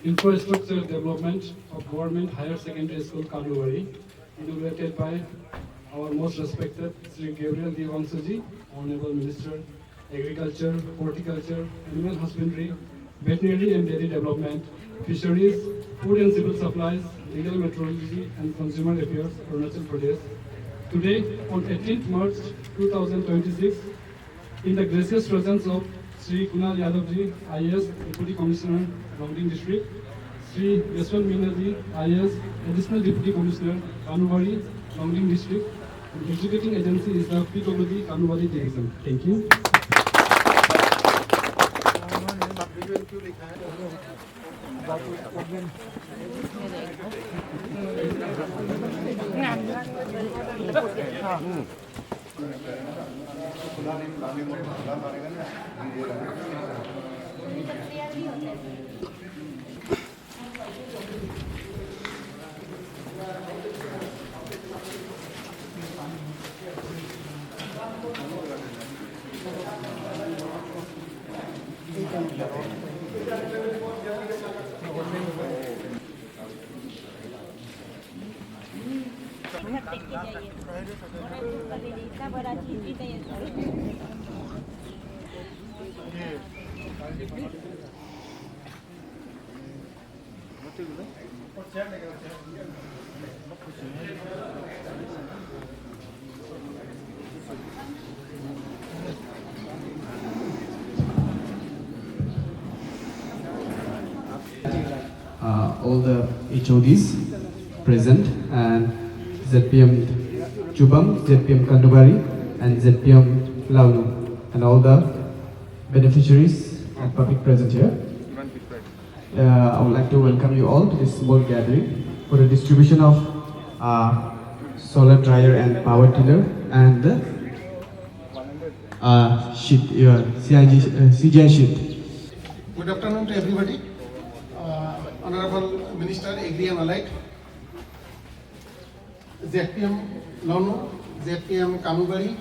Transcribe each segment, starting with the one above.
Infrastructure development of Government Higher Secondary School Kanubari, inaugurated by our most respected Sri Gabriel D. Wangsuji, Honorable Minister, Agriculture, Horticulture, Animal Husbandry, Veterinary and Dairy Development, Fisheries, Food and Civil Supplies, Legal Metrology and Consumer Affairs, Arunachal Pradesh. Today, on 18th March 2026, in the gracious presence of Sri Kunal Yadavji, IAS, Deputy Commissioner, Longding District, Sri Yashwant Meena-ji, IAS, Additional Deputy Commissioner, Kanubari, Longding District. The executing agency is the PWD Kanubari Division. Thank you. All the HODs present and ZPM Chubam, ZPM Kandubari and ZPM Launu and all the beneficiaries and public present here. I would like to welcome you all to this small gathering for the distribution of solar dryer and power tiller and the CGI sheet. Good afternoon to everybody. Honorable Minister, Agri and Allied, ZPM Launu, ZPM Kanubari,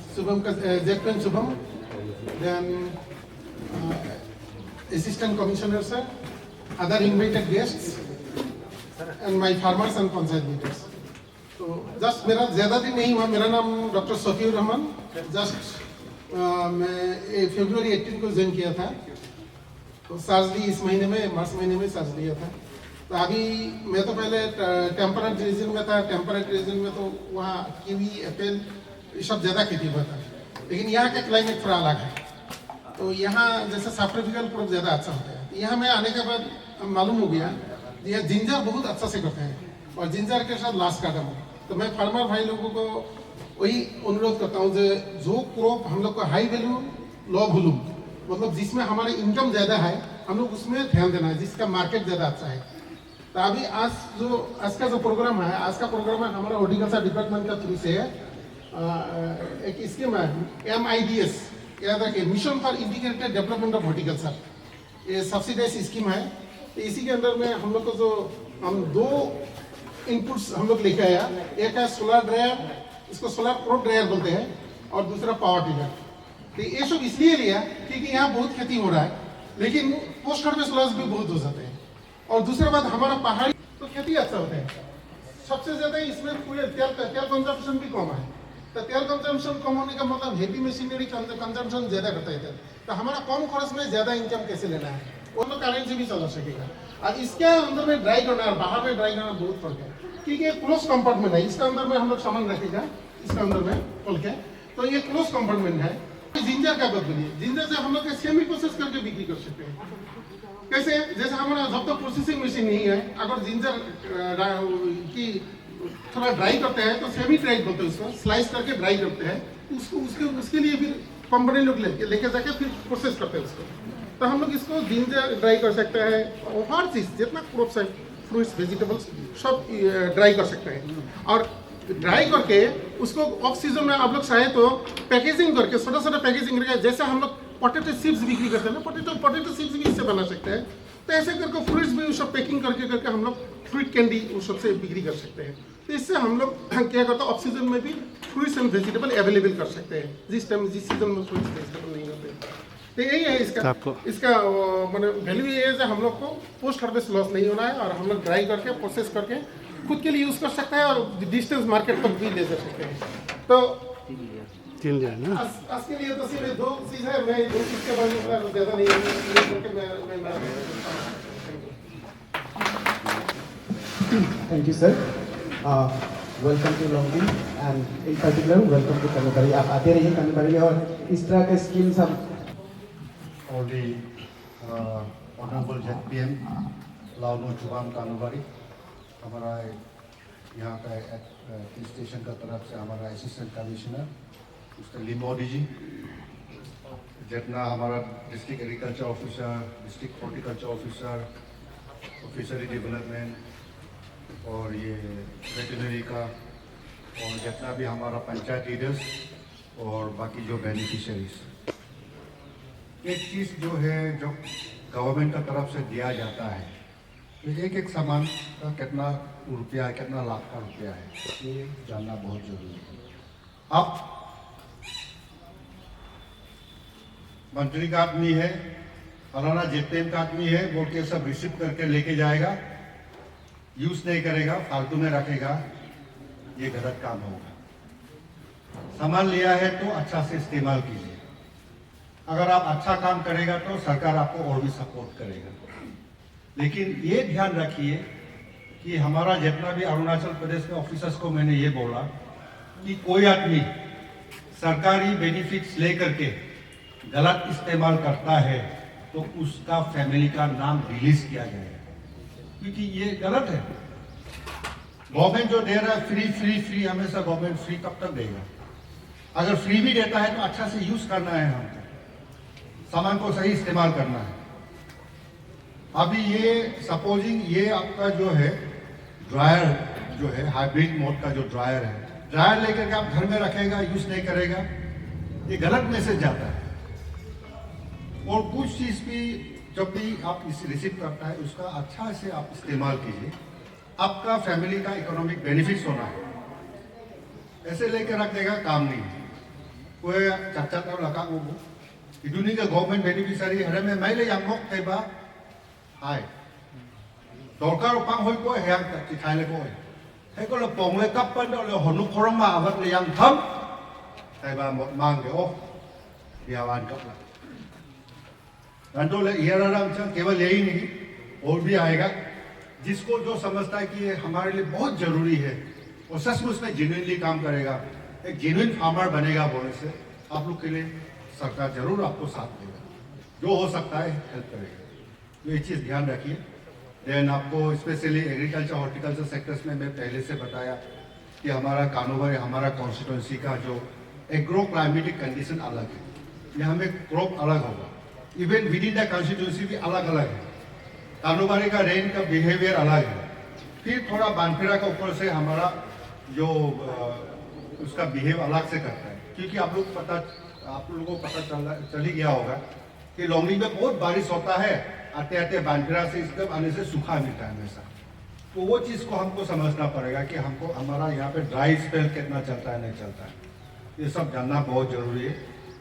ZPM Subham, then Assistant Commissioner sir, other invited guests, and my farmers and panchayat leaders. So just मेरा ज़्यादा दिन नहीं हुआ, मेरा नाम doctor सफीउर Rahman, just मैं फरवरी 18 को join किया था, तो सर्च ली इस महीने में, मार्च महीने में सर्च लिया था। तो अभी मैं तो पहले टेम्परेट रीजन में था, टेम्परेट रीजन में तो वहाँ कीवी, एप्पल ये सब ज़्यादा खेती हुआ था, लेकिन यहाँ का क्लाइमेट थोड़ा अलग है। तो यहाँ जैसे सफरफिकल क्रॉप ज़्यादा अच्छा होता है। यहाँ में आने के बाद मालूम हो गया ये जिंजर बहुत अच्छा से करते हैं और जिंजर के साथ लास्ट काटम। तो मैं फार्मर भाई लोगों को वही अनुरोध करता हूँ जो क्रॉप हम लोग को हाई वैल्यू लो वॉल्यूम, मतलब जिसमें हमारे इनकम ज़्यादा है, हम लोग उसमें ध्यान देना है, जिसका मार्केट ज़्यादा अच्छा है। तो अभी आज का जो प्रोग्राम है, आज का प्रोग्राम है हमारा हॉर्टिकल्चर डिपार्टमेंट का थ्रू से है। एक स्कीम है MIDS, याद रखिए, mission for integrated development of horticulture, ये सब्सिडाइज स्कीम है। तो इसी के अंदर में हम लोग को जो हम दो इनपुट्स हम लोग लेके आया, एक है सोलर ड्रायर, इसको सोलर क्रॉप ड्रायर बोलते हैं, और दूसरा पावर टिलर। तो ये सब इसलिए लिया क्योंकि यहाँ बहुत खेती हो रहा है, लेकिन पोस्ट हार्वेस्ट लॉस भी बहुत हो जाते हैं। और दूसरा बात, हमारा पहाड़ी तो खेती अच्छा होता है, सबसे ज़्यादा इसमें तेल कंजम्पशन भी कम है। तो तेल कंजम्पशन कम होने का मतलब हेवी मशीनरी कंजम्पशन ज़्यादा करता है। तो हमारा कम खर्च में ज़्यादा इनकम कैसे लेना है, वो लोग करेंट से भी चला सकेगा। और इसके अंदर में ड्राई करना और बाहर में ड्राई करना बहुत फर्क है, क्योंकि ये क्लोज कंपार्टमेंट है। इसके अंदर में हम लोग सामान रखेगा, इसके अंदर में खोल के, तो ये क्लोज कंपार्टमेंट है। जिंजर का बात करिए, जिंजर से हम लोग सेमी प्रोसेस करके बिक्री कर सकते हैं। कैसे? जैसे हमारा जब तक प्रोसेसिंग मशीन नहीं है, अगर जिंजर की थोड़ा ड्राई करते हैं तो सेमी ड्राई बोलते हैं उसको, स्लाइस करके ड्राई करते हैं उसके लिए फिर कंपनी लोग लेके जाके फिर प्रोसेस करते हैं उसको। तो हम लोग इसको जिंजर ड्राई कर सकते हैं, हर चीज़ जितना क्रॉप्स है, फ्रूट्स, वेजिटेबल्स सब ड्राई कर सकते हैं। और ड्राई करके उसको ऑफ सीजन में आप लोग चाहे तो पैकेजिंग करके छोटा छोटा पैकेजिंग करके, जैसे हम लोग पोटैटो चिप्स बिक्री करते हैं ना, पोटैटो चिप्स भी इससे बना सकते हैं। तो ऐसे करके फ्रूट्स भी उस सब पैकिंग करके हम लोग फ्रूट कैंडी उस सबसे बिक्री कर सकते हैं। तो इससे हम लोग क्या करते हैं, ऑफ सीजन में भी फ्रूट्स एंड वेजिटेबल अवेलेबल कर सकते हैं, जिस सीजन में फ्रूट्स वेजिटेबल नहीं होते। तो यही है इसका मैंने वैल्यू ये है कि हम लोग को पोस्ट हार्वेस्ट लॉस नहीं होना है, और हम लोग ड्राई करके प्रोसेस करके खुद के लिए यूज़ कर सकते हैं और डिस्टेंस मार्केट तक भी ले जा सकते हैं। तो आज के लिए तो सिर्फ दो चीज़ है, मैं दो चीज़ के बारे में ज़्यादा नहीं करके मैं Thank you, sir. Welcome to Longding and in particular welcome to Kanubari. आप आते रहिए कानूबारी में, और इस तरह के स्कीम्स हम all the honorable ZPM लाउनू जुबाम कानूबारी, हमारा यहाँ का स्टेशन का तरफ से हमारा assistant commissioner mister Limodi ji, जितना हमारा district agriculture officer, district horticulture officer, ऑफिसरी डेवलपमेंट और ये वेटनरी का, और जितना भी हमारा पंचायत लीडर्स और बाकी जो बेनिफिशरीज, एक चीज़ जो है जो गवर्नमेंट का तरफ से दिया जाता है, तो एक सामान का कितना रुपया है, कितना लाख का रुपया है, ये जानना बहुत जरूरी है। अब मंत्री का आदमी है, फलाना जेपीएम का आदमी है बोल के सब रिसीव करके लेके जाएगा, यूज नहीं करेगा, फालतू में रखेगा, ये गलत काम होगा। सामान लिया है तो अच्छा से इस्तेमाल कीजिए। अगर आप अच्छा काम करेगा तो सरकार आपको और भी सपोर्ट करेगा। लेकिन ये ध्यान रखिए कि हमारा जितना भी अरुणाचल प्रदेश में ऑफिसर्स को मैंने ये बोला कि कोई आदमी सरकारी बेनिफिट्स लेकर के गलत इस्तेमाल करता है तो उसका फैमिली का नाम रिलीज किया जाएगा, क्योंकि ये गलत है। गवर्नमेंट जो दे रहा है फ्री फ्री फ्री, हमेशा गवर्नमेंट फ्री कब तक देगा? अगर फ्री भी देता है तो अच्छा से यूज करना है, हमको सामान को सही इस्तेमाल करना है। अभी ये सपोजिंग ये आपका जो है ड्रायर जो है हाइब्रिड मोड का जो ड्रायर है, ड्रायर लेकर के आप घर में रखेगा, यूज नहीं करेगा, ये गलत मैसेज जाता है। और कुछ चीज भी जब भी आप इसे रिसीव करता है उसका अच्छा से आप इस्तेमाल कीजिए, आपका फैमिली का इकोनॉमिक बेनिफिट्स होना है। ऐसे लेकर रख देगा काम नहीं, कोई चाचा का लगा वो इदुनी का गवर्नमेंट बेनिफिशियरी हरे में मैं ले yang mok tay ba hai dorkar pang hoi ko hang ti khai le ko hai ko la pong le kap pan do le honu khorang ma avat le yang tham tay ba mot mang ke o dia wan kap la अंडोले ये राम केवल यही नहीं और भी आएगा, जिसको जो समझता है कि ये हमारे लिए बहुत जरूरी है और सचमुच में जेन्युइनली काम करेगा, एक जेन्युइन फार्मर बनेगा, बोलने से आप लोग के लिए सरकार जरूर आपको साथ देगा, जो हो सकता है हेल्प करेगा। तो ये चीज़ ध्यान रखिए। देन आपको स्पेशली एग्रीकल्चर हॉर्टिकल्चर सेक्टर्स में मैं पहले से बताया कि हमारा कानूबारी हमारा कॉन्स्टिट्यूंसी का जो एग्रो क्लाइमेटिक कंडीशन अलग है, यहाँ में क्रॉप अलग होगा, even with in the constituency भी अलग अलग है। कानूबारी का रेन का बिहेवियर अलग है, फिर थोड़ा बानफिरा का ऊपर से हमारा जो उसका बिहेव अलग से करता है, क्योंकि आप लोगों को पता चल ही गया होगा कि लॉन्गलिंग में बहुत बारिश होता है, आते आते बानफिरा से एकदम आने से सूखा मिलता है हमेशा। तो वो चीज़ को हमको समझना पड़ेगा कि हमको हमारा यहाँ पे ड्राई स्पेल कितना चलता है नहीं चलता है, ये सब जानना बहुत जरूरी है।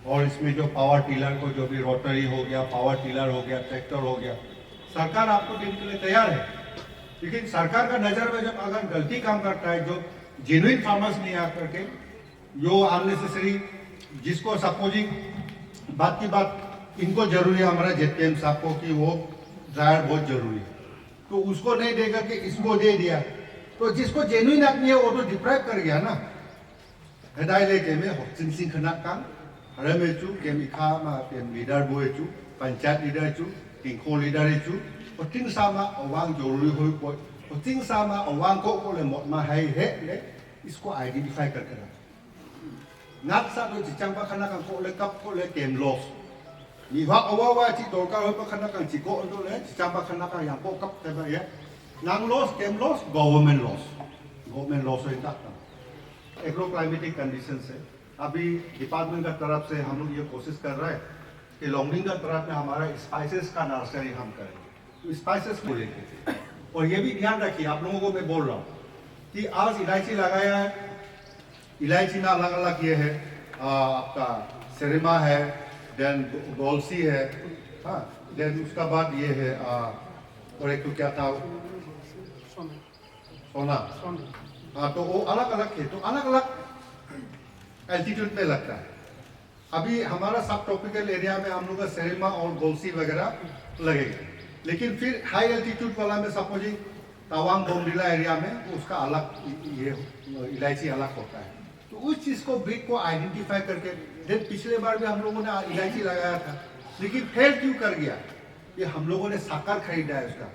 और इसमें जो पावर टिलर को जो भी रोटरी हो गया, पावर टिलर हो गया, ट्रैक्टर हो गया, सरकार आपको देने के लिए तैयार है। लेकिन सरकार का नज़र में जब अगर गलती काम करता है, जो जेन्युइन फार्मर्स नहीं आ करके जो अननेसेसरी, जिसको सपोजिंग बात की बात इनको जरूरी है हमारा जेपीएम साहब को कि वो ड्रायर बहुत जरूरी है, तो उसको नहीं देकर के इसको दे दिया, तो जिसको जेन्युइन आदमी है वो तो डिप्राइव कर गया ना। हेदाय लेके में होचिन सिंह खना कांग हरे में चू के मिखा मा पेन लीडर बोए चू पंचायत लीडर चू टिंको लीडर चू और टिंग सामा अवांग जरूरी हो कोई और टिंग सामा अवांग को ले मोट मा है ले इसको आइडेंटिफाई करके रख नाक सा तो चिचंग पा खना कांग को ले कप को ले केम लॉस निवा अवावा ची दोरका हो पा खना कांग चिको अंदो ले चिचंग पा खना कांग yang को कप ते ये नांग लॉस केम लॉस गवर्नमेंट लॉस हो इता एग्रो क्लाइमेटिक कंडीशन से अभी डिपार्टमेंट का तरफ से हम लोग ये कोशिश कर रहे हैं कि लोंगडिंग का तरफ में हमारा स्पाइसेस का नर्सरी हम करेंगे, तो स्पाइसेस को लेके। और ये भी ध्यान रखिए, आप लोगों को मैं बोल रहा हूँ कि आज इलायची लगाया है, इलायची में अलग अलग ये है, आपका सेरेमा है, देन गोलसी है, हाँ, देन उसका बाद ये है, और एक तो क्या था, सोना, हाँ, तो वो अलग अलग है, तो अलग अलग एल्टीट्यूड में लगता है। अभी हमारा सब ट्रॉपिकल एरिया में हम लोग का सेरेमा और गोलसी वगैरह लगेगा, लेकिन फिर हाई एल्टीट्यूड वाला में सपोजिंग तवांग बोमडिला एरिया में उसका अलग ये इलायची अलग होता है। तो उस चीज़ को ब्रीड को आइडेंटिफाई करके, देन पिछले बार भी हम लोगों ने इलायची लगाया था, लेकिन फेल क्यों कर गया? ये हम लोगों ने साकार खरीदा है, उसका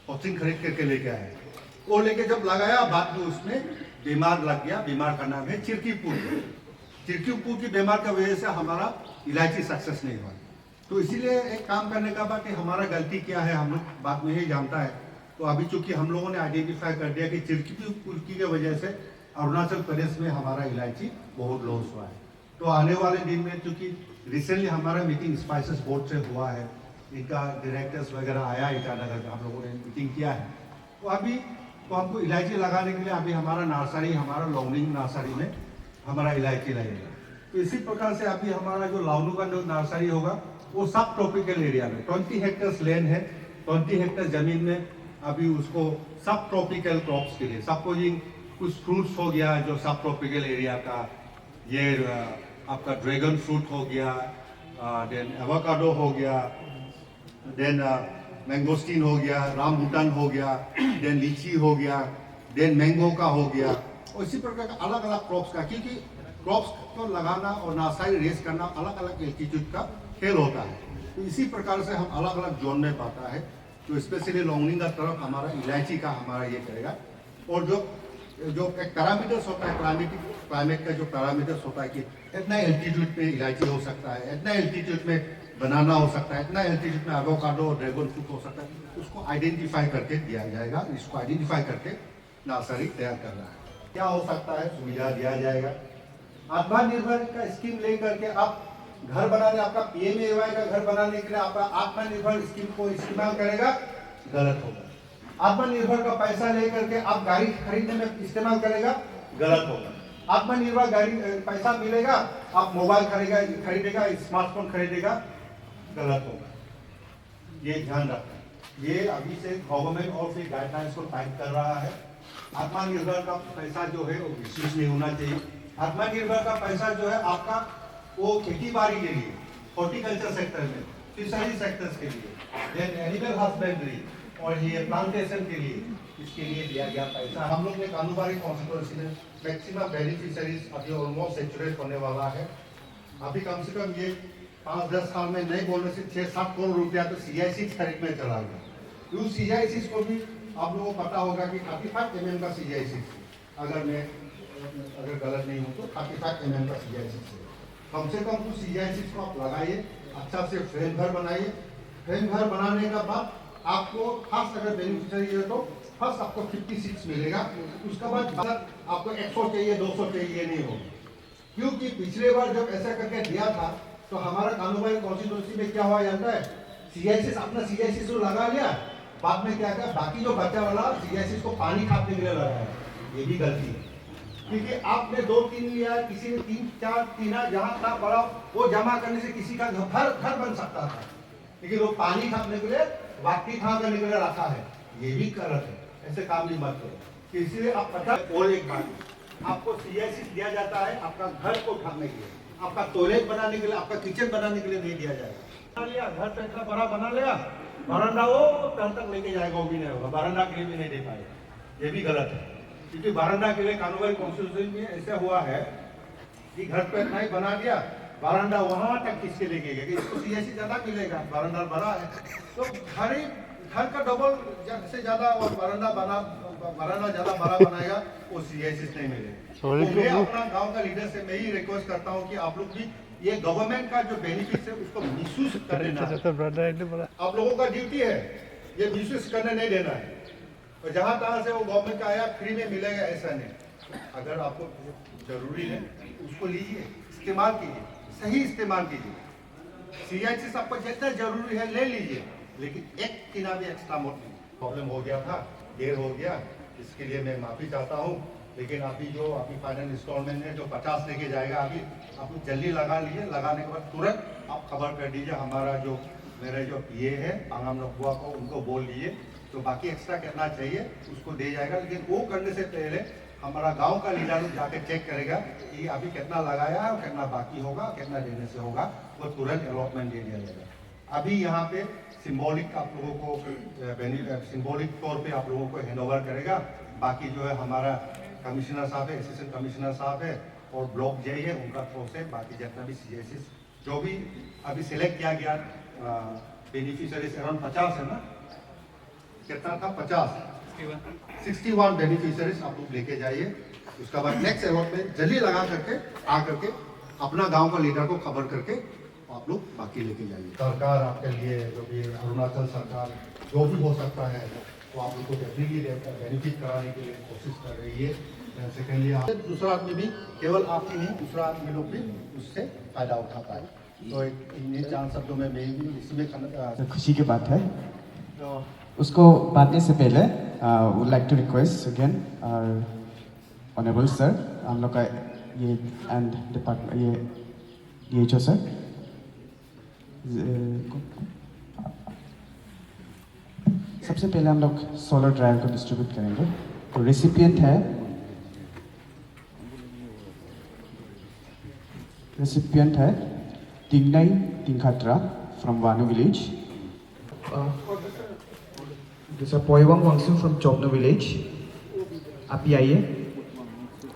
पॉथिंग खरीद करके लेके आए, वो लेके जब लगाया बाद में उसमें बीमार लग गया। बीमार का नाम है चिरकीपुर। चिरकीपुर की बीमार की वजह से हमारा इलायची सक्सेस नहीं हुआ। तो इसीलिए एक काम करने का बात कि हमारा गलती क्या है हम लोग बाद में ही जानता है। तो अभी चूंकि हम लोगों ने आइडेंटिफाई कर दिया कि चिरकीपुर की वजह से अरुणाचल प्रदेश में हमारा इलायची बहुत लॉस हुआ है। तो आने वाले दिन में चूंकि रिसेंटली हमारा मीटिंग स्पाइसेस बोर्ड से हुआ है, इनका डायरेक्टर्स वगैरह आया ईटानगर में, हम लोगों ने मीटिंग किया है। तो अभी तो हमको इलायची लगाने के लिए अभी हमारा नर्सरी, हमारा लोंगडिंग नर्सरी में हमारा इलायची लगेगा। तो इसी प्रकार से अभी हमारा जो लाउनू का जो नर्सरी होगा वो सब ट्रॉपिकल एरिया में 20 हेक्टेयर्स लैंड है, 20 हेक्टेयर जमीन में अभी उसको सब ट्रॉपिकल क्रॉप्स के लिए, सपोजिंग कुछ फ्रूट्स हो गया जो सब ट्रॉपिकल एरिया का, ये आपका ड्रैगन फ्रूट हो गया, देन एवोकाडो हो गया, देन मैंगोस्टीन हो गया, रामबुटान हो गया, देन लीची हो गया, देन मैंगो का हो गया, और इसी प्रकार का अलग अलग क्रॉप्स का, क्योंकि क्रॉप्स को लगाना और नर्सरी रेस करना अलग अलग एल्टीट्यूड का खेल होता है। तो इसी प्रकार से हम अलग अलग जोन में पाता है। तो स्पेशली लोंगडिंग का तरफ हमारा इलायची का हमारा ये करेगा। और जो एक पैरामीटर्स होता है, क्लाइमेट का जो पैरामीटर्स होता है कि इतना एल्टीट्यूड में इलायची हो सकता है, इतना एल्टीट्यूड में बनाना हो सकता है, इतना एल्टीट्यूड में एवोकाडो और ड्रैगन फ्रूट हो सकता है, उसको आइडेंटिफाई करके दिया जाएगा। इसको आइडेंटिफाई करके नर्सरी तैयार कर रहा है। क्या हो सकता है, सुविधा दिया जाएगा। आत्मनिर्भर का स्कीम लेकर के आप घर बनाने, आपका PMAY का घर बनाने के लिए आपका आत्मनिर्भर स्कीम को इस्तेमाल करेगा, गलत होगा। आत्मनिर्भर का पैसा लेकर के आप गाड़ी खरीदने में इस्तेमाल करेगा, गलत होगा। आत्मनिर्भर गाड़ी पैसा मिलेगा, आप मोबाइल खरीदेगा, स्मार्टफोन खरीदेगा, गलत होगा। ये ध्यान रखना। ये अभी से गवर्नमेंट और फिर गाइडलाइंस को टाइट कर रहा है। आत्मनिर्भर का पैसा जो है वो विशेष नहीं होना चाहिए। आत्मनिर्भर का पैसा जो है आपका वो खेती बाड़ी के लिए, हॉर्टिकल्चर सेक्टर में, फिशरी सेक्टर्स के लिए, देन एनिमल हस्बेंड्री और ये प्लांटेशन के लिए, इसके लिए दिया गया पैसा। हम लोग ने कानूबारी कॉन्स्टिट्यूंसी में मैक्सिमम बेनिफिशियरीज अभी ऑलमोस्ट सेचुरेट होने वाला है। अभी कम से कम ये 5-10 साल में नहीं बोलने से 6-7 करोड़ रुपया तो CIC खरीद में चला गया। उस CIC को भी आप लोगों को पता होगा कि 35 mm का CIC, अगर गलत नहीं हो तो 35 mm का CIC। कम से कम उस CIC को आप लगाइए, अच्छा से फ्रेम घर बनाइए। फ्रेम घर बनाने का बाद आपको फर्स्ट अगर बेनिफिशियरी है तो फर्स्ट आपको 56 मिलेगा। उसके बाद आपको 100 चाहिए, 200 चाहिए नहीं होगा। क्योंकि पिछले बार जब ऐसा करके दिया था तो हमारा कानूनी कॉन्स्टिट्यूंसी में क्या हुआ जाता है, CIC अपना CIC को लगा लिया, बाद में क्या किया, बाकी जो बचा वाला CIC को पानी खाने के लिए लगाया। ये भी गलती है, क्योंकि आपने 2-3 लिया, किसी ने 3-4 टीना जहाँ था बड़ा, वो जमा करने से किसी का घर बन सकता था, लेकिन वो पानी खाने के लिए, बाकी खा करने के लिए रखा है। ये भी गलत है, ऐसे काम भी मत करो। इसीलिए आप पता, और एक बात, आपको CIC दिया जाता है आपका घर को उठाने के लिए, आपका टॉयलेट बनाने के लिए, आपका किचन बनाने के लिए नहीं दिया जाएगा। लिया घर पे इतना बड़ा बना लिया, बरामदा वो तक लेके जाएगा, वो भी नहीं होगा, बरामदा के लिए भी नहीं दे पाएगा। ये भी गलत है, क्योंकि बरामदा के लिए कानूनी कॉन्स्टिट्यूशन में ऐसा हुआ है कि घर पे इतना ही बना दिया, बरामदा वहां तक किसके लेके गया, इसको CIC ज्यादा मिलेगा, बरामदा बड़ा है तो घर का डबल से ज्यादा, और बरामदा ज्यादा बड़ा बनाएगा, वो CIC नहीं मिलेगा। तो मैं अपना गांव का लीडर से मैं ही रिक्वेस्ट करता हूं कि आप लोग भी ये गवर्नमेंट का जो बेनिफिट है उसको मिसयूज करने ना, आप लोगों का ड्यूटी है ये मिसयूज करने नहीं देना है। और जहां तहां से वो गवर्नमेंट का आया फ्री में मिलेगा ऐसा नहीं। अगर आपको जरूरी है उसको लीजिए, इस्तेमाल कीजिए, सही इस्तेमाल कीजिए। CIC आपको जितना जरूरी है ले लीजिए, लेकिन एक किना भी एक्स्ट्रा प्रॉब्लम हो गया था, देर हो गया, इसके लिए मैं माफ़ी चाहता हूँ। लेकिन अभी जो अभी फाइनल इंस्टॉलमेंट है जो 50 लेके जाएगा, अभी आप जल्दी लगा लीजिए। लगाने के बाद तुरंत आप खबर कर दीजिए, हमारा जो मेरे जो PA है पांगाम रखुआ को, उनको बोल दीजिए, तो बाकी एक्स्ट्रा करना चाहिए उसको दे जाएगा। लेकिन वो करने से पहले हमारा गांव का लीडर जाके चेक करेगा कि अभी कितना लगाया है और कितना बाकी होगा, कितना देने से होगा, वो तुरंत अलॉटमेंट दे दिया जाएगा। अभी यहाँ पे सिंबॉलिक आप लोगों को सिंबॉलिक तौर पे आप लोगों को हैंडओवर करेगा। बाकी जो है हमारा कमिश्नर साहब है, असिस्टेंट कमिश्नर साहब है और ब्लॉक जे है, उनका थ्रो से बाकी जितना भी CIC जो भी अभी सिलेक्ट किया गया बेनिफिशियरीज अराउंड 50 है ना, कितना था 61 बेनिफिशियरीज आप लोग लेके जाइए। उसके बाद नेक्स्ट अलॉटमेंट जल्दी लगा करके आ करके अपना गांव का लीडर को खबर करके आप लोग बाकी लेके जाइए। सरकार आपके लिए जो भी अरुणाचल सरकार जो भी हो सकता है तो आप लोग को डेफिनेटली बेनिफिट कराने के लिए कोशिश कर रही है। सेकेंडली दूसरा आदमी भी, केवल आप ही नहीं, दूसरा आदमी लोग भी उससे फायदा उठा पाए। तो इन 4 शब्दों में मैं भी इसमें खुशी की बात है। तो उसको बांटने से पहले would like to request again honourable sir, हम लोग का ये एंड डिपार्टमेंट ये DHO सर, सबसे पहले हम लोग सोलर ड्राइव को डिस्ट्रीब्यूट करेंगे। तो रेसिपिएंट है टिंगनाई टिंगखात्रा फ्रॉम वानू विलेज, दूसरा पोइवांग वांगसू फ्रॉम चोपनो विलेज। आप ही आइए,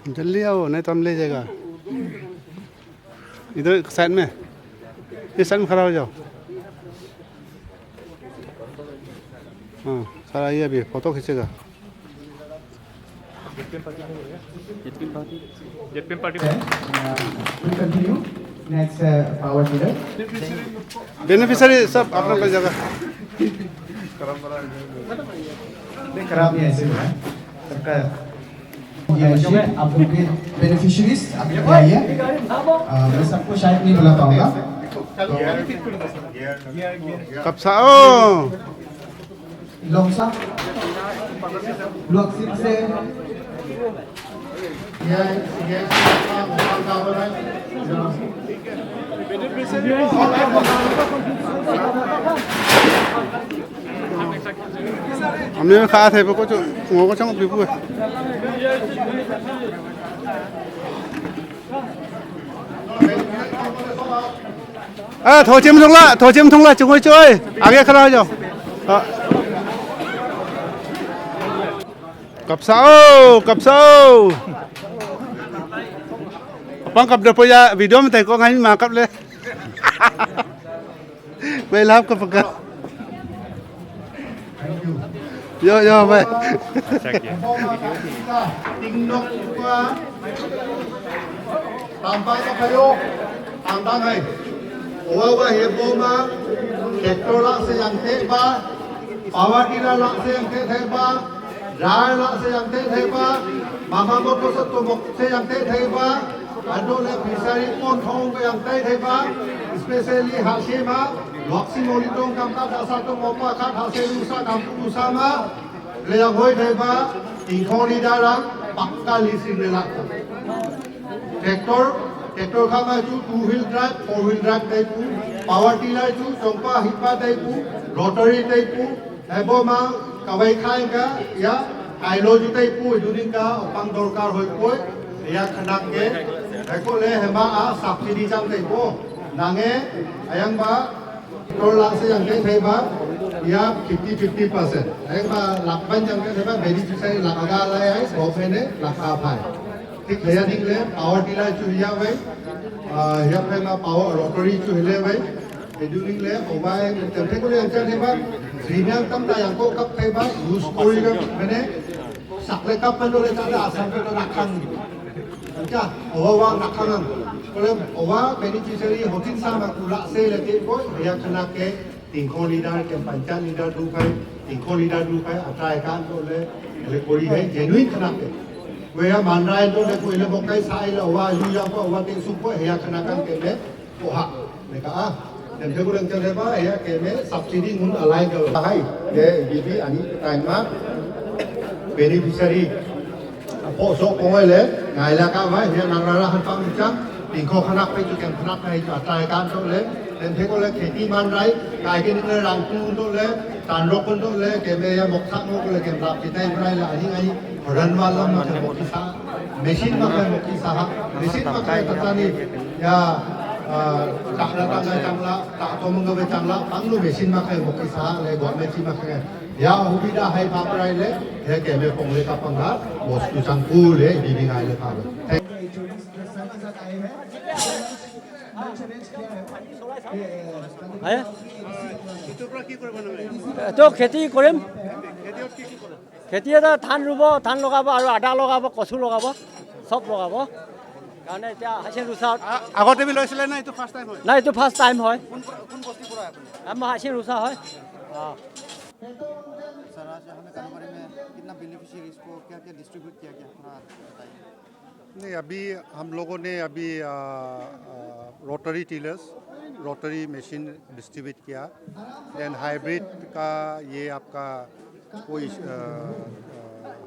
जल्दी आओ नहीं तो हम ले जाएगा। इधर साइड में, इस साइड में खड़ा हो जाओ। हाँ सर आइए, अभी फोटो खींचेगा। बेनिफिशियरी सब अपना कर जाएगा। खराब नहीं ऐसे हुआ है सबका। ये आप लोग के बेनिफिशियरीज आप लोग आइए। मैं सबको शायद नहीं बुला पाऊंगा। कप्साओ लोकसा लोकसिप से हमने में खाया थे वो कुछ वो कुछ हम पीपू है। थोड़ा चिम थोड़ा चुंगो चोय आगे खड़ा हो जाओ। कप्साओ अपन कब डपोया वीडियो में देखो कहीं मां कब ले मैं लाभ का पक्का yo vậy Tampak kayo ang tangay. Uwawa hebo ma sektor lak se yang teba, pawatira lak se yang teba, rai lak se yang teba, mama moto satu mok se yang teba, ado le pisari pon thong ke yang teba, especially Hashima, loksi molitong kamta dasar tu mopa kat hasil usaha kampung usama, le yang hoi teba, ingkoni darang pakka lisin lelak. Tractor का मैं चू 2-wheel drive 4-wheel drive type हूँ, power tiller चू चंपा HIPA type हूँ, rotary type हूँ, एबो मां कवाई खाएगा या आइलोजी टाइप हूँ, इधुनिंग का उपंग दरकार होई कोई या खनाक के देखो ले हेमा आ सब्सिडी जाम टाइप हो नांगे अयंग बा टोल लाख से यंगे थे बा या 50-50% अयंग बा लाख बन यंगे थे बा बेनिफिशियरी लाख आगा लाए है गवर्नमेंट ने लाख आपाए ठीक है यानी ले पावर टिलर चुहिया भाई यहाँ पे मैं पावर रोटरी चुहिले भाई एडुनिंग ले ओबाय तेरे को ले अंचल है बा प्रीमियम कम ता यांको कप थे बा यूज कोई का मैंने सकले कप में तो ले जाते आसान पे तो रखन क्या ओवा रखन बोले ओवा बेनिफिशियरी होतिन सा मा कुला से लेते कोई या खना के तिंको लीडर के पंचायत लीडर दू भाई तिंको लीडर दू भाई अट्राय कान तो ले कोई है जेन्युइन खना के Kuya manrai to le kuile bokai sai le wa yu ya ko wa te su ko ya khana kan ke me ko ha ne ka a dan the kurang chale ba ya ke me subsidy mun alai ka hai de bibi ani time ma beneficiary po so ko le ngai la ka wa ya nang ra han pang chang ting kho khana pe chu kan khana kai chu atai kan so le dan the ko le kheti manrai kai ke ni le rang tu to le tan ro kon to le ke me ya mok thak mo ko le ke rap ti tai brai la ani ai run वाला मोकिसा machine में मोकिसा machine में ततानी या चांगला चांगला चांगला तातो मंगवे चांगला पांगलो machine में मोकिसा ले गवर्नमेंट ची में या हुबिदा है पापराय ले हे के में पोंगले का पंगा मोस्कु संकु ले बिबिंग आले पावे है तो खेती কৰিম খেতি এটা ধান ৰুব ধান লগাব আৰু আদা লগাব কচু লগাব সব লগাব কাৰণে এতিয়া হাসিন ৰুচা আগতে বি লৈছিলে না এইটো ফাৰ্ষ্ট টাইম হয় না এইটো ফাৰ্ষ্ট টাইম হয় কোন বস্তি পৰা আপুনি আমাৰ হাসিন ৰুচা হয় सर आज हमें कारोबारी में कितना बेनिफिशियरीज को क्या क्या डिस्ट्रीब्यूट किया गया थोड़ा बताइए। नहीं अभी हम लोगों ने अभी रोटरी टीलर्स रोटरी मशीन डिस्ट्रीब्यूट किया देन हाइब्रिड का ये आपका कोई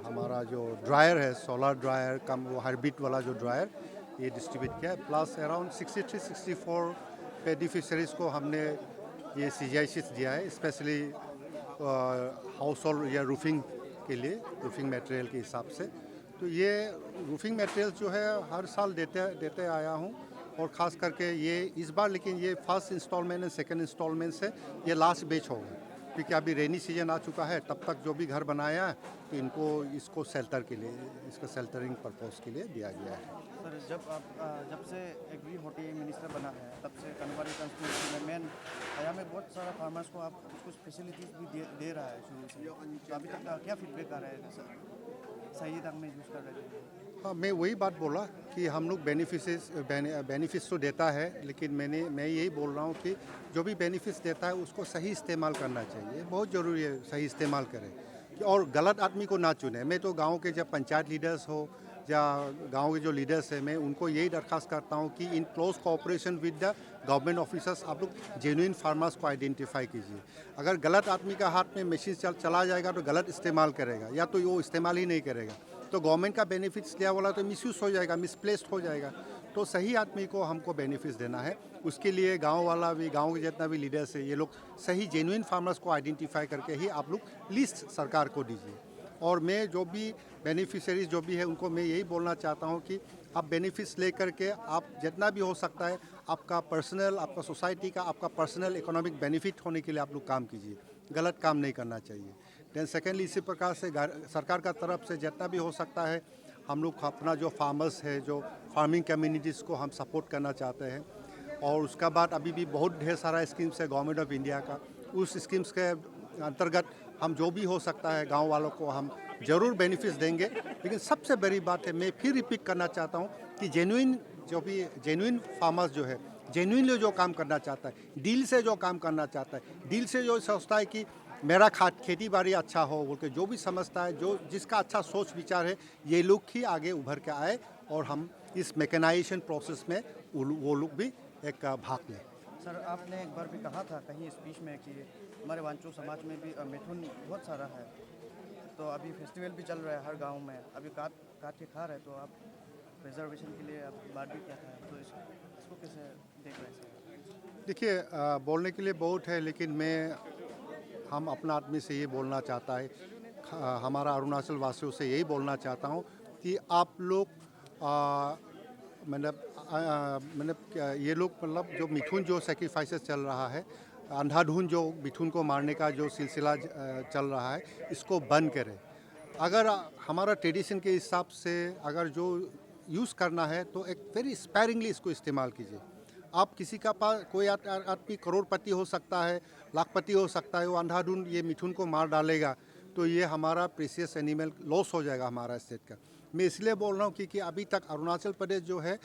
हमारा जो ड्रायर है सोलर ड्रायर कम वो हाइब्रिड वाला जो ड्रायर ये डिस्ट्रीब्यूट किया प्लस अराउंड 63-64 बेनिफिशरीज़ को हमने ये CGICs दिया है स्पेशली हाउस होल्ड या रूफिंग के लिए रूफिंग मटेरियल के हिसाब से तो ये रूफिंग मटेरियल जो है हर साल देते आया हूँ और ख़ास करके ये इस बार लेकिन ये first instalment and second instalment से ये लास्ट बैच होगा क्योंकि अभी रेनी सीजन आ चुका है तब तक जो भी घर बनाया है तो इनको इसको शेल्टर के लिए इसका शेल्टरिंग पर्पस के लिए दिया गया है। सर जब से एग्री होटी मिनिस्टर बना है तब से कारोबारी कंस्टिट्यूंसी में मेन आया में बहुत सारा फार्मर्स को आप कुछ फैसिलिटीज़ भी दे रहा है शुरू से तो अभी तक क्या फीडबैक आ रहा है सर सही ढंग में यूज़ कर रहे हैं। हाँ मैं वही बात बोला कि हम लोग बेनिफिट्स तो देता है लेकिन मैं यही बोल रहा हूँ कि जो भी बेनिफिट्स देता है उसको सही इस्तेमाल करना चाहिए बहुत ज़रूरी है सही इस्तेमाल करें और गलत आदमी को ना चुने। मैं तो गांव के जब पंचायत लीडर्स हो या गांव के जो लीडर्स हैं मैं उनको यही दरख्वास्त करता हूँ कि in close cooperation with the government officers आप लोग जेन्युइन फार्मर्स को आइडेंटिफाई कीजिए। अगर गलत आदमी का हाथ में मशीन चला जाएगा तो गलत इस्तेमाल करेगा या तो वो इस्तेमाल ही नहीं करेगा तो गवर्नमेंट का बेनिफिट्स लिया वाला तो मिसयूज हो जाएगा मिसप्लेस्ड हो जाएगा। तो सही आदमी को हमको बेनिफिट्स देना है उसके लिए गांव वाला भी गांव के जितना भी लीडर्स है ये लोग सही जेन्युइन फार्मर्स को आइडेंटिफाई करके ही आप लोग लिस्ट सरकार को दीजिए। और मैं जो भी बेनिफिशरीज जो भी है उनको मैं यही बोलना चाहता हूँ कि आप बेनिफिट्स लेकर के आप जितना भी हो सकता है आपका पर्सनल आपका सोसाइटी का आपका पर्सनल इकोनॉमिक बेनिफिट होने के लिए आप लोग काम कीजिए गलत काम नहीं करना चाहिए। दैन सेकेंडली इसी प्रकार से सरकार का तरफ से जितना भी हो सकता है हम लोग अपना जो फार्मर्स है जो फार्मिंग कम्युनिटीज़ को हम सपोर्ट करना चाहते हैं और उसका बाद अभी भी बहुत ढेर सारा स्कीम्स है गवर्नमेंट ऑफ इंडिया का उस स्कीम्स के अंतर्गत हम जो भी हो सकता है गांव वालों को हम ज़रूर बेनिफिट्स देंगे। लेकिन सबसे बड़ी बात है मैं फिर रिपीट करना चाहता हूं कि जेन्युइन फार्मर्स जो है जेन्युइनली जो काम करना चाहता है दिल से जो काम करना चाहता है दिल से जो सोचता है कि मेरा खेती बाड़ी अच्छा हो बोल के जो भी समझता है जो जिसका अच्छा सोच विचार है ये लोग ही आगे उभर के आए और हम इस मैकेनाइजेशन प्रोसेस में वो लोग भी एक भाग लें। सर आपने एक बार भी कहा था कहीं स्पीच में कि हमारे वांचो समाज में भी मिथुन बहुत सारा है तो अभी फेस्टिवल भी चल रहा है हर गांव में अभी काट के खा रहे हैं तो आप प्रिजर्वेशन के लिए आप बात भी क्या था तो इसको कैसे देख रहे हैं। देखिए बोलने के लिए बहुत है लेकिन हम अपना आदमी से ये बोलना चाहता है हमारा अरुणाचल वासियों से यही बोलना चाहता हूँ कि आप लोग मतलब ये लोग मतलब जो मिथुन जो सेक्रीफाइसेस चल रहा है अंधाधुन जो मिथुन को मारने का जो सिलसिला चल रहा है इसको बंद करें। अगर हमारा ट्रेडिशन के हिसाब से अगर जो यूज़ करना है तो एक वेरी स्पैरिंगली इसको इस्तेमाल कीजिए। आप किसी का पास कोई आदमी करोड़पति हो सकता है लाखपति हो सकता है वो अंधाधुन ये मिथुन को मार डालेगा तो ये हमारा प्रीसियस एनिमल लॉस हो जाएगा हमारा स्टेट का। मैं इसलिए बोल रहा हूँ क्योंकि अभी तक अरुणाचल प्रदेश जो है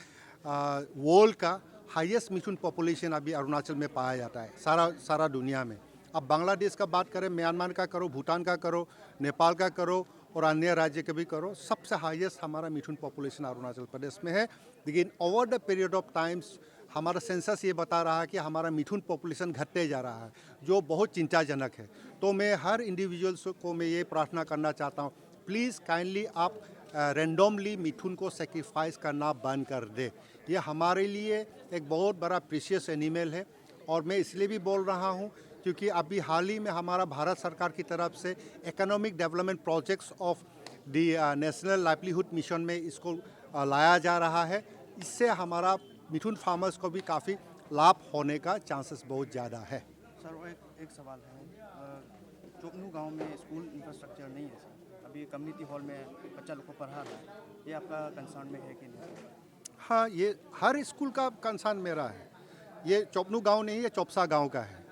वर्ल्ड का हाईएस्ट मिथुन पॉपुलेशन अभी अरुणाचल में पाया जाता है सारा दुनिया में। अब बांग्लादेश का बात करें म्यांमार का करो भूटान का करो नेपाल का करो और अन्य राज्य के भी करो, सबसे हाईएस्ट हमारा मिथुन पॉपुलेशन अरुणाचल प्रदेश में है। लेकिन over the period of times हमारा सेंसस ये बता रहा है कि हमारा मिथुन पॉपुलेशन घटते जा रहा है, जो बहुत चिंताजनक है। तो मैं हर इंडिविजुअल्स को मैं ये प्रार्थना करना चाहता हूँ, प्लीज़ काइंडली आप रैंडमली मिथुन को सेक्रीफाइस करना बंद कर दे। ये हमारे लिए एक बहुत बड़ा प्रीशियस एनिमल है। और मैं इसलिए भी बोल रहा हूँ क्योंकि अभी हाल ही में हमारा भारत सरकार की तरफ से economic development projects of the national livelihood mission में इसको लाया जा रहा है। इससे हमारा मिथुन फार्मर्स को भी काफ़ी लाभ होने का चांसेस बहुत ज़्यादा है। सर वो एक सवाल है, चोपनू गांव में स्कूल इंफ्रास्ट्रक्चर नहीं है सर, अभी कम्युनिटी हॉल में बच्चा लोग को पढ़ा रहा है, ये आपका कंसर्न में है कि नहीं? हाँ, ये हर स्कूल का कंसर्न मेरा है। ये चोपनू गांव नहीं है, चौपसा गांव का है।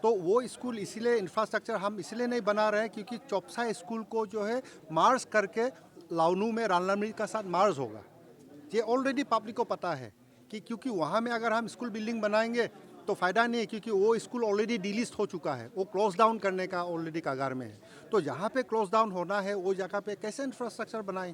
तो वो स्कूल इसीलिए इंफ्रास्ट्रक्चर हम इसलिए नहीं बना रहे हैं क्योंकि चौपसा स्कूल को जो है मार्च करके लाउनू में रानलामरी का साथ मार्च होगा। ये ऑलरेडी पब्लिक को पता है कि क्योंकि वहाँ में अगर हम स्कूल बिल्डिंग बनाएंगे तो फ़ायदा नहीं है, क्योंकि वो स्कूल ऑलरेडी डिलिस्ट हो चुका है, वो क्लोज डाउन करने का ऑलरेडी कगार में है। तो जहाँ पे क्लोज डाउन होना है वो जगह पे कैसे इंफ्रास्ट्रक्चर बनाएं?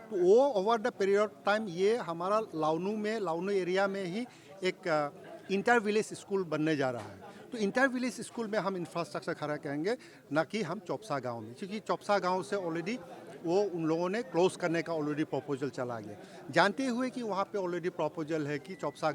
तो वो over the period of time ये हमारा लाउनू एरिया में ही एक इंटर विलेज स्कूल बनने जा रहा है। तो इंटर विलेज स्कूल में हम इंफ्रास्ट्रक्चर खड़ा करेंगे, ना कि हम चौपसा गांव में, क्योंकि चौपसा गांव से ऑलरेडी वो उन लोगों ने क्लोज करने का ऑलरेडी प्रपोजल चला गया, जानते हुए कि वहाँ पे ऑलरेडी प्रपोजल है कि चौपसा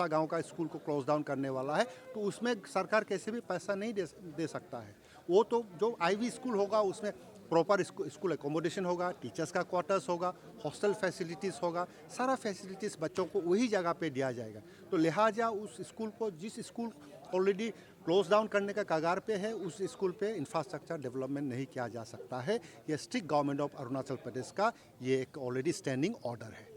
गांव का स्कूल को क्लोज डाउन करने वाला है। तो उसमें सरकार कैसे भी पैसा नहीं दे सकता है। वो तो जो आईवी स्कूल होगा उसमें प्रॉपर स्कूल एकोमोडेशन होगा, टीचर्स का क्वार्टर्स होगा, हॉस्टल फैसिलिटीज़ होगा, सारा फैसिलिटीज़ बच्चों को वही जगह पे दिया जाएगा। तो लिहाजा उस स्कूल को, जिस स्कूल ऑलरेडी क्लोज डाउन करने का कगार पे है, उस स्कूल पे इंफ्रास्ट्रक्चर डेवलपमेंट नहीं किया जा सकता है। ये strict government of Arunachal Pradesh का ये एक ऑलरेडी स्टैंडिंग ऑर्डर है।